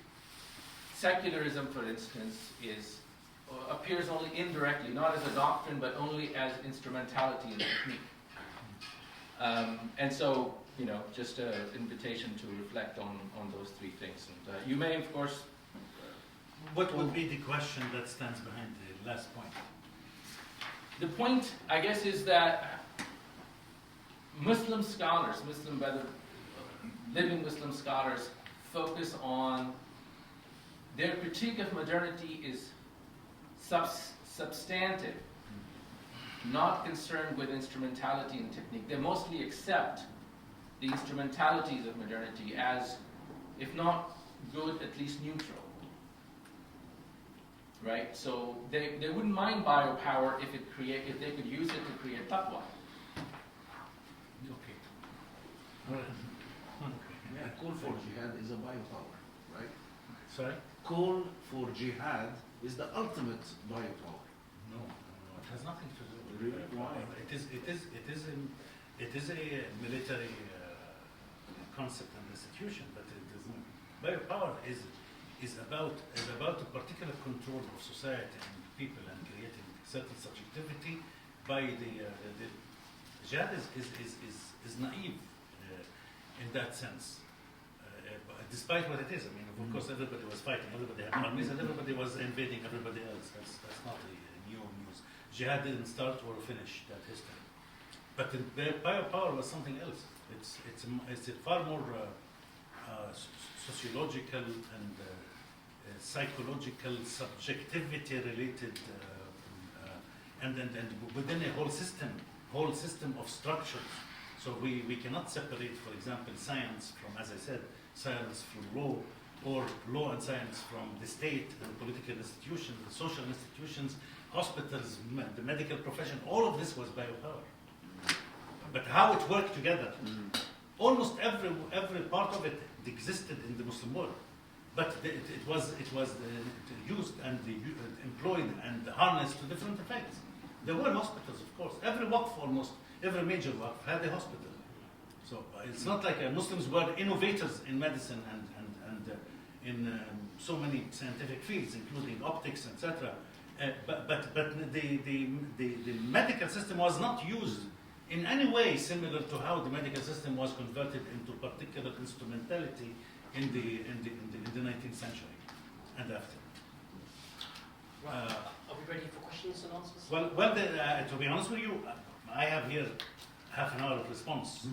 secularism, for instance, appears only indirectly, not as a doctrine, but only as instrumentality and technique. And so, just an invitation to reflect on those three things. And you may, of course... What would be the question that stands behind the last point? The point, I guess, is that Muslim scholars, living Muslim scholars, focus on their critique of modernity is substantive, not concerned with instrumentality and technique. They mostly accept the instrumentalities of modernity as, if not good, at least neutral. Right? So they wouldn't mind biopower if they could use it to create taqwa. Okay. Yeah, call for jihad is a biopower, right? Sorry? Call for jihad is the ultimate biopower. No, it has nothing to do with Really? biopower. It is a military concept and institution, but it doesn't. Biopower is about a particular control of society and people and creating certain subjectivity by the jihad is naive in that sense. Despite what it is, I mean, of course, everybody was fighting, everybody had armies, and everybody was invading everybody else. That's not a new news. Jihad didn't start or finish that history. But the biopower was something else. It's a far more sociological and psychological, subjectivity-related, and within a whole system of structures. So we cannot separate, for example, science from, as I said, science from law, or law and science from the state and political institutions, the social institutions, hospitals, the medical profession. All of this was biopower. But how it worked together, almost every part of it existed in the Muslim world. But it was used and employed and harnessed to different effects. There were hospitals, of course. Almost every major waqf had a hospital. So it's not like Muslims were innovators in medicine and in so many scientific fields, including optics, etc. But the medical system was not used in any way similar to how the medical system was converted into particular instrumentality in the 19th century and after. Right. Are we ready for questions and answers? Well, to be honest with you, I have here half an hour of response,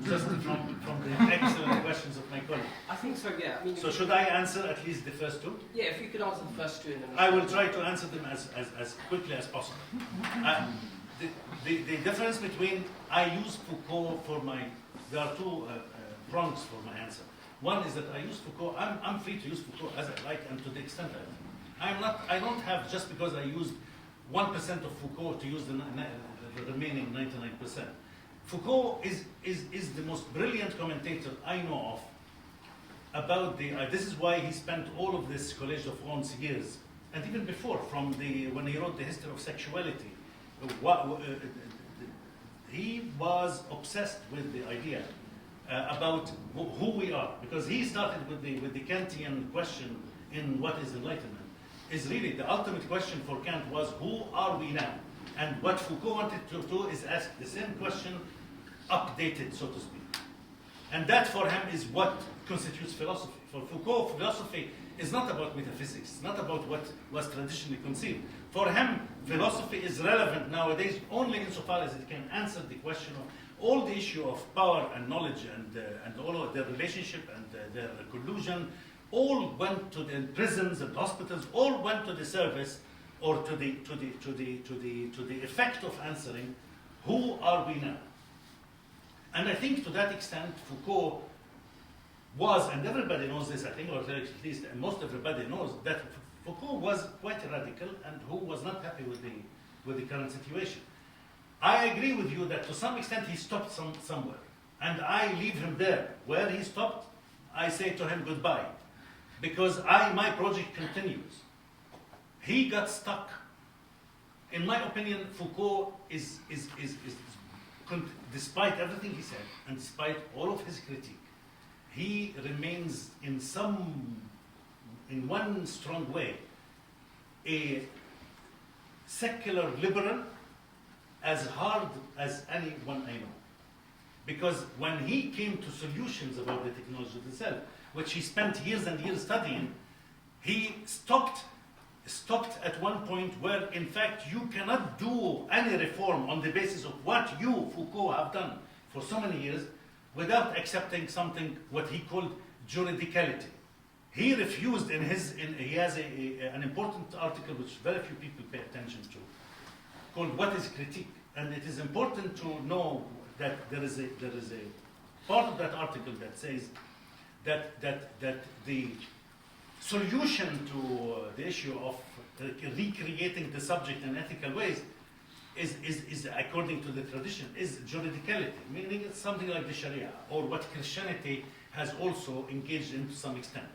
just from the excellent questions of my colleague. I think so, yeah. I mean, So should I answer at least the first two? yeah, if you could answer the first two, and then I will try to answer them as quickly as possible. The difference between I use Foucault for my, there are two prongs for my answer. One is that I use Foucault, I'm free to use Foucault as I like and to the extent I like. I don't have, just because I used 1% of Foucault to use the remaining 99%. Foucault is the most brilliant commentator I know of about the, this is why he spent all of this Collège de France years, and even before, from when he wrote the history of sexuality, he was obsessed with the idea about who we are, because he started with the Kantian question in what is enlightenment. Is really the ultimate question for Kant was, who are we now? And what Foucault wanted to do is ask the same question, updated, so to speak. And that for him is what constitutes philosophy. For Foucault, philosophy is not about metaphysics, it's not about what was traditionally conceived. For him, philosophy is relevant nowadays only insofar as it can answer the question of all the issue of power and knowledge and all of their relationship and their collusion, all went to the prisons and hospitals, all went to the service or to the effect of answering, who are we now? And I think to that extent, Foucault was, and everybody knows this, I think, or at least most everybody knows, that Foucault was quite radical and who was not happy with the current situation. I agree with you that to some extent he stopped somewhere. And I leave him there. Where he stopped, I say to him goodbye. Because my project continues. He got stuck. In my opinion, Foucault is despite everything he said, and despite all of his critique, he remains in one strong way, a secular liberal as hard as anyone I know. Because when he came to solutions about the technology itself, which he spent years and years studying, he stopped at one point where, in fact, you cannot do any reform on the basis of what you, Foucault, have done for so many years without accepting something, what he called juridicality. He refused he has an important article which very few people pay attention to, called What is Critique? And it is important to know that there is a part of that article that says that the solution to the issue of recreating the subject in ethical ways is according to the tradition, is juridicality, meaning it's something like the Sharia, or what Christianity has also engaged in to some extent.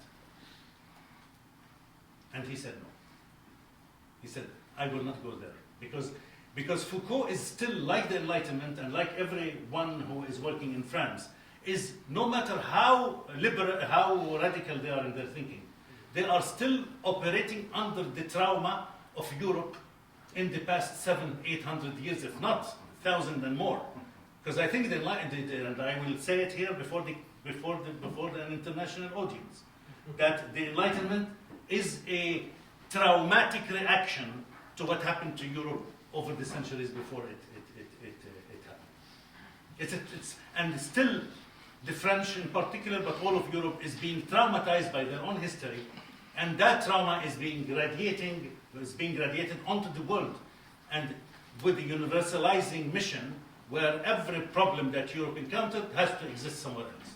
And he said no. He said, I will not go there. Because Foucault is still like the Enlightenment and like everyone who is working in France, is no matter how liberal, how radical they are in their thinking, they are still operating under the trauma of Europe in the past 700-800 years, if not 1,000 and more. Because I think and I will say it here before an international audience, that the Enlightenment is a traumatic reaction to what happened to Europe over the centuries before it happened. And still, the French in particular, but all of Europe, is being traumatized by their own history, and that trauma is being radiated onto the world, and with the universalizing mission, where every problem that Europe encountered has to exist somewhere else.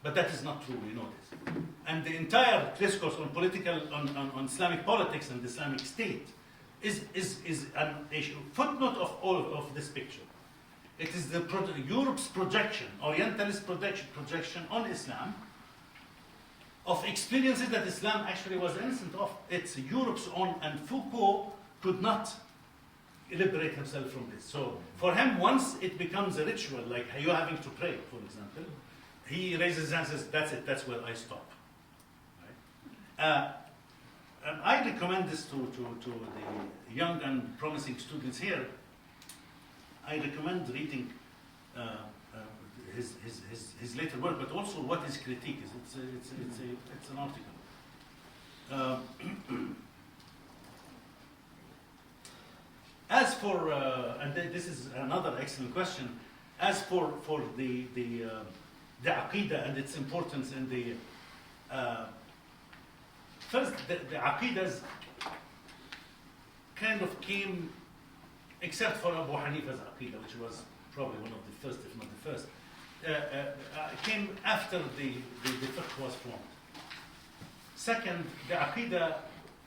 But that is not true, we know this. And the entire discourse on on Islamic politics and the Islamic State is an issue, footnote of all of this picture. It is Europe's projection, Orientalist projection on Islam, of experiences that Islam actually was innocent of. It's Europe's own, and Foucault could not liberate himself from this. So for him, once it becomes a ritual, like you having to pray, for example, he raises his hand and says, that's it, that's where I stop. Right? And I recommend this to the young and promising students here. I recommend reading his later work, but also What is Critique? It's an article. As for, this is another excellent question, as for the Aqidah and its importance in the, first, the Aqidas kind of came, except for Abu Hanifa's Aqidah, which was probably one of the first, if not the first, came after the fiqh was formed. Second, the Aqidah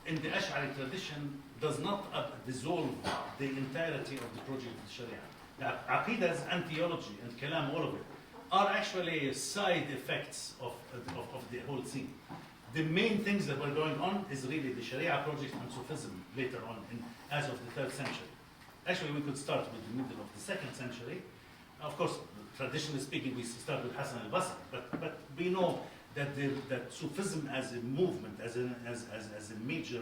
in the Ash'ari tradition does not dissolve the entirety of the project of the Sharia. The Aqidas and theology and Kalam, all of it, are actually side effects of the whole scene. The main things that were going on is really the Sharia project and Sufism later on, as of the 3rd century. Actually, we could start with the middle of the 2nd century. Of course, traditionally speaking, we start with Hassan al-Basri, but we know that that Sufism as a movement, as a major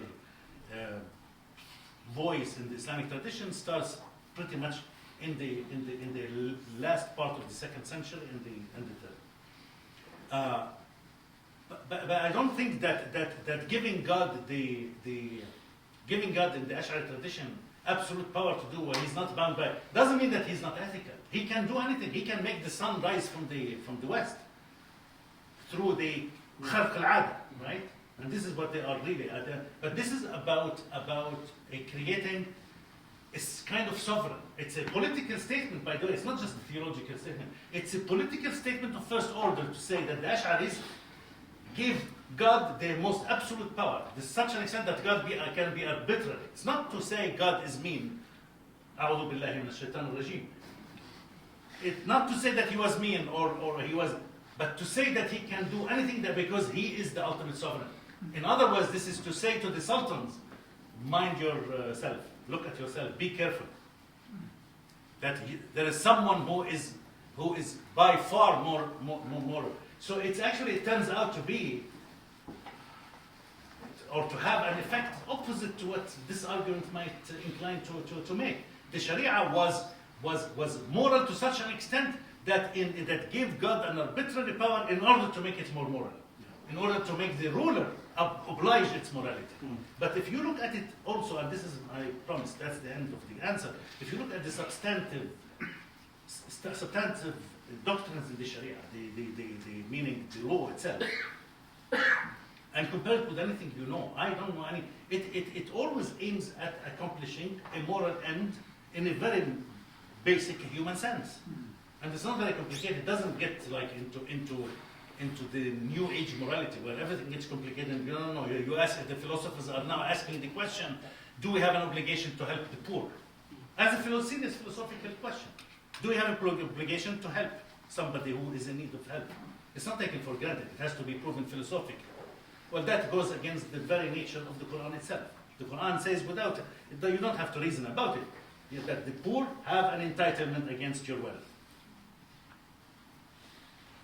voice in the Islamic tradition, starts pretty much in the last part of the 2nd century and the 3rd. But I don't think that giving God giving God in the Ash'ari tradition absolute power to do what he's not bound by doesn't mean that he's not ethical. He can do anything. He can make the sun rise from the west through the kharq al-'ada, right? And this is what they are really. But this is about creating a kind of sovereign. It's a political statement, by the way. It's not just a theological statement. It's a political statement of first order to say that the Ash'aris give God the most absolute power, to such an extent that God can be arbitrary. It's not to say God is mean. أعوذ بالله من الشيطان الرجيم. It's not to say that he was mean or he was, but to say that he can do anything that because he is the ultimate sovereign. In other words, this is to say to the sultans, mind yourself, look at yourself, be careful. That there is someone who is by far more. So it turns out to be, or to have an effect opposite to what this argument might incline to make. The Sharia was moral to such an extent that that gave God an arbitrary power in order to make it more moral, in order to make the ruler oblige its morality. But if you look at it also, and this is, I promise, that's the end of the answer. If you look at the substantive doctrines in the Sharia, the meaning the law itself, and compare it with anything you know, I don't know any. It always aims at accomplishing a moral end in a very basic human sense, and it's not very complicated. It doesn't get like into the new age morality where everything gets complicated. No. You ask, the philosophers are now asking the question: do we have an obligation to help the poor? As a serious philosophical question. Do we have an obligation to help somebody who is in need of help? It's not taken for granted. It has to be proven philosophically. Well, that goes against the very nature of the Quran itself. The Quran says without it, you don't have to reason about it, that the poor have an entitlement against your wealth.